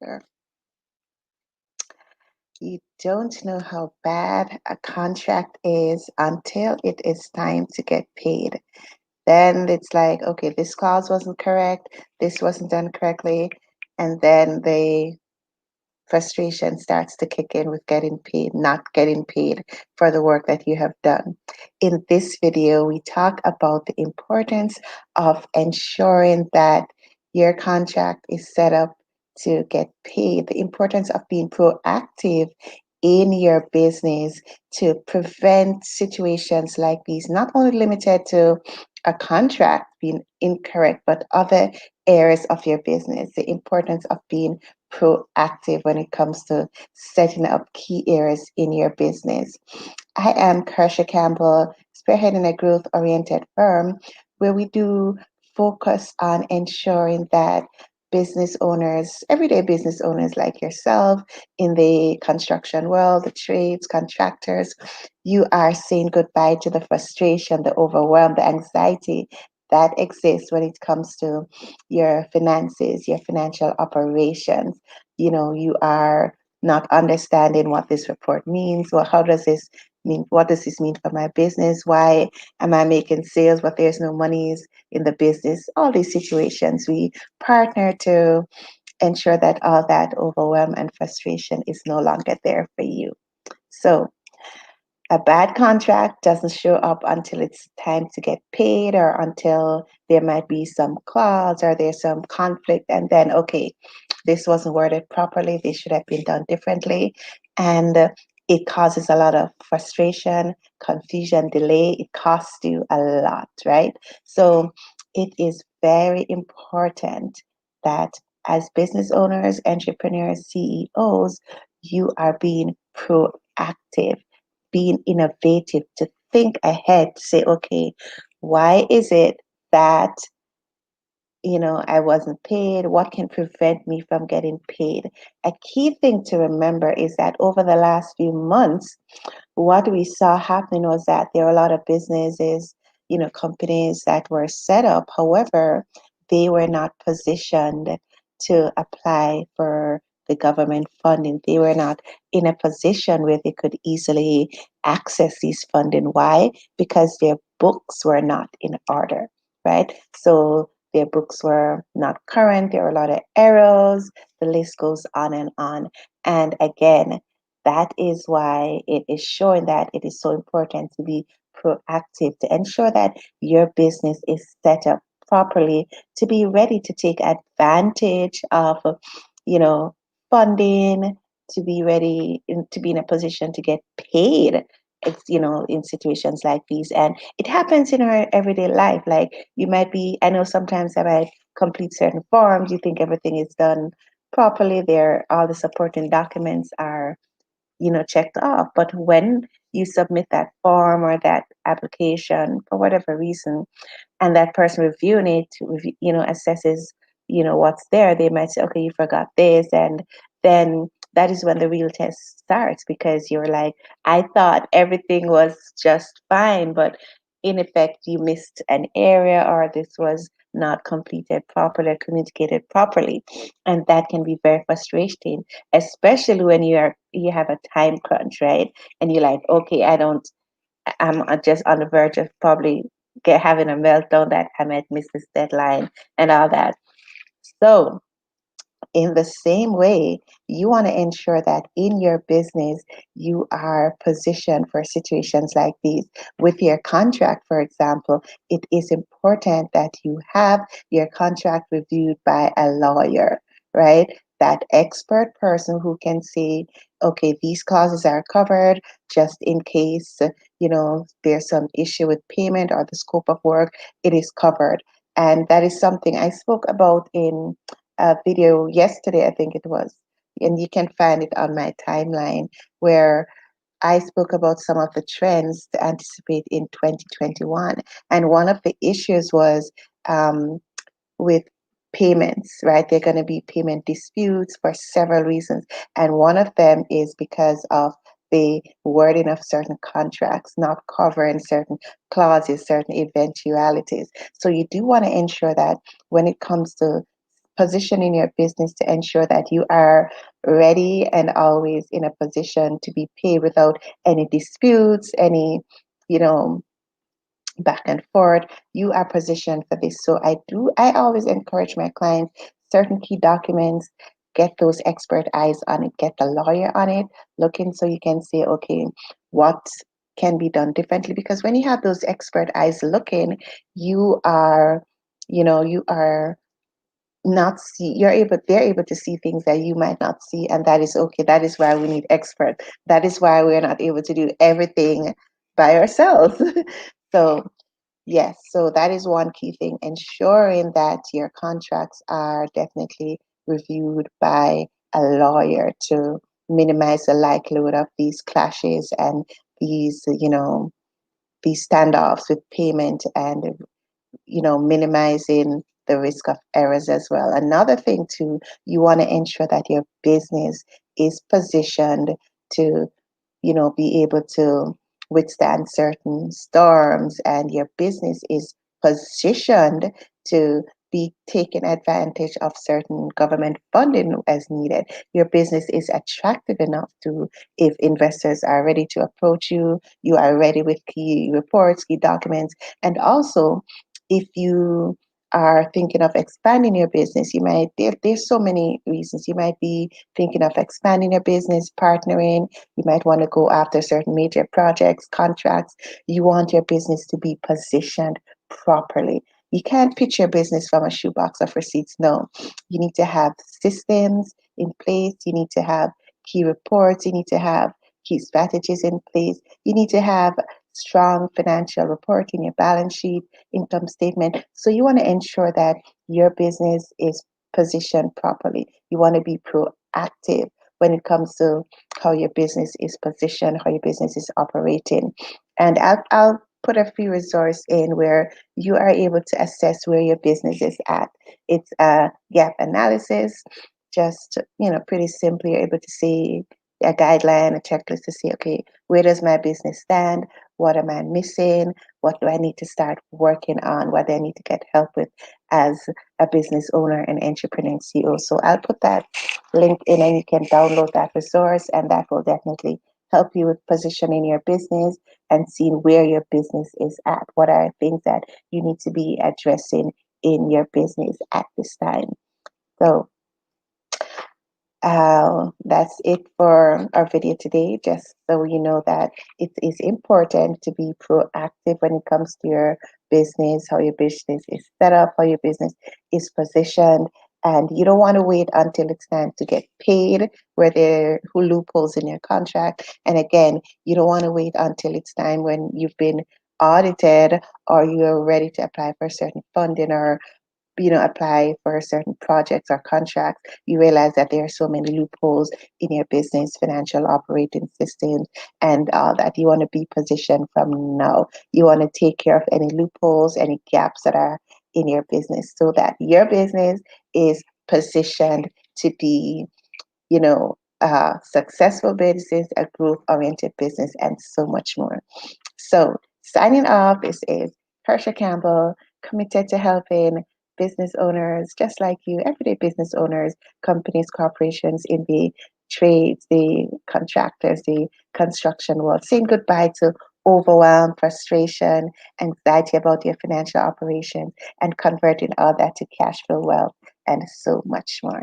Sure. You don't know how bad a contract is until it is time to get paid. Then it's like, okay, this clause wasn't correct, this wasn't done correctly, and then the frustration starts to kick in with getting paid, not getting paid for the work that you have done. In this video, we talk about the importance of ensuring that your contract is set up to get paid, the importance of being proactive in your business to prevent situations like these, not only limited to a contract being incorrect, but other areas of your business, the importance of being proactive when it comes to setting up key areas in your business. I am Kersha Campbell, spearheading a growth oriented firm where we do focus on ensuring that business owners, everyday business owners like yourself in the construction world, the trades, contractors, you are saying goodbye to the frustration, the overwhelm, the anxiety that exists when it comes to your finances, your financial operations. You know, you are not understanding what this report means. Well, how does this mean? What does this mean for my business? Why am I making sales but there's no monies in the business? All these situations, we partner to ensure that all that overwhelm and frustration is no longer there for you. So a bad contract doesn't show up until it's time to get paid or until there might be some clause or there's some conflict, and then okay, this wasn't worded properly, this should have been done differently, and it causes a lot of frustration, confusion, delay. It costs you a lot, right? So it is very important that as business owners, entrepreneurs, CEOs, you are being proactive, being innovative, to think ahead, to say, okay, why is it that I wasn't paid? What can prevent me from getting paid? A key thing to remember is that over the last few months, what we saw happening was that there were a lot of businesses, companies that were set up. However, they were not positioned to apply for the government funding. They were not in a position where they could easily access these funding. Why? Because their books were not in order, right? So their books were not current. There were a lot of errors. The list goes on and on. And again, that is why it is showing that it is so important to be proactive, to ensure that your business is set up properly to be ready to take advantage of, you know, funding, to be ready to be in a position to get paid. In situations like these, and it happens in our everyday life. Like you might be, I know sometimes I might complete certain forms. You think everything is done properly. There, all the supporting documents are checked off. But when you submit that form or that application for whatever reason, and that person reviewing it, assesses, what's there, they might say, okay, you forgot this. And then that is when the real test starts, because you're like, I thought everything was just fine, but in effect, you missed an area, or this was not completed properly, communicated properly. And that can be very frustrating, especially when you have a time crunch, right? And you're like, okay, I'm just on the verge of probably having a meltdown that I might miss this deadline and all that. So, in the same way, you want to ensure that in your business, you are positioned for situations like these. With your contract, for example, it is important that you have your contract reviewed by a lawyer, right? That expert person who can say, okay, these clauses are covered just in case, there's some issue with payment or the scope of work, it is covered. And that is something I spoke about in video yesterday, I think it was, and you can find it on my timeline, where I spoke about some of the trends to anticipate in 2021. And one of the issues was um, with payments, right? There are going to be payment disputes for several reasons. And one of them is because of the wording of certain contracts, not covering certain clauses, certain eventualities. So you do want to ensure that when it comes to positioning your business to ensure that you are ready and always in a position to be paid without any disputes, any, you know, back and forth. You are positioned for this. So I always encourage my clients, certain key documents, get those expert eyes on it, get the lawyer on it, looking so you can say, okay, what can be done differently? Because when you have those expert eyes looking, you are, you are not see you're able they're able to see things that you might not see, and that is okay. That is why we need experts. That is why we're not able to do everything by ourselves. So yes, so that is one key thing, ensuring that your contracts are definitely reviewed by a lawyer to minimize the likelihood of these clashes and these, these standoffs with payment, and minimizing the risk of errors as well. Another thing too, you want to ensure that your business is positioned to, be able to withstand certain storms, and your business is positioned to be taking advantage of certain government funding as needed. Your business is attractive enough to, if investors are ready to approach you, you are ready with key reports, key documents, and also if you are thinking of expanding your business, there's so many reasons. You might be thinking of expanding your business, partnering. You might want to go after certain major projects, contracts. You want your business to be positioned properly. You can't pitch your business from a shoebox of receipts. No, you need to have systems in place. You need to have key reports. You need to have key strategies in place. You need to have strong financial reporting, your balance sheet, income statement. So you want to ensure that your business is positioned properly. You want to be proactive when it comes to how your business is positioned, how your business is operating. And I'll put a few resources in where you are able to assess where your business is at. It's a gap analysis, just, pretty simply, you're able to see a guideline, a checklist to say, okay, where does my business stand? What am I missing? What do I need to start working on? What do I need to get help with as a business owner and entrepreneur and CEO? So I'll put that link in, and you can download that resource, and that will definitely help you with positioning your business and seeing where your business is at. What are things that you need to be addressing in your business at this time? So that's it for our video today, just so you know that it is important to be proactive when it comes to your business, how your business is set up, how your business is positioned. And you don't want to wait until it's time to get paid, where there are loopholes in your contract. And again, you don't want to wait until it's time when you've been audited, or you're ready to apply for certain funding, or apply for certain projects or contracts. You realize that there are so many loopholes in your business, financial operating systems, and all that. You want to be positioned from now. You want to take care of any loopholes, any gaps that are in your business, so that your business is positioned to be, a successful business, a growth oriented business, and so much more. So, signing off, this is Harsha Campbell, committed to helping business owners just like you, everyday business owners, companies, corporations in the trades, the contractors, the construction world, saying goodbye to overwhelm, frustration, anxiety about your financial operations, and converting all that to cash flow wealth and so much more.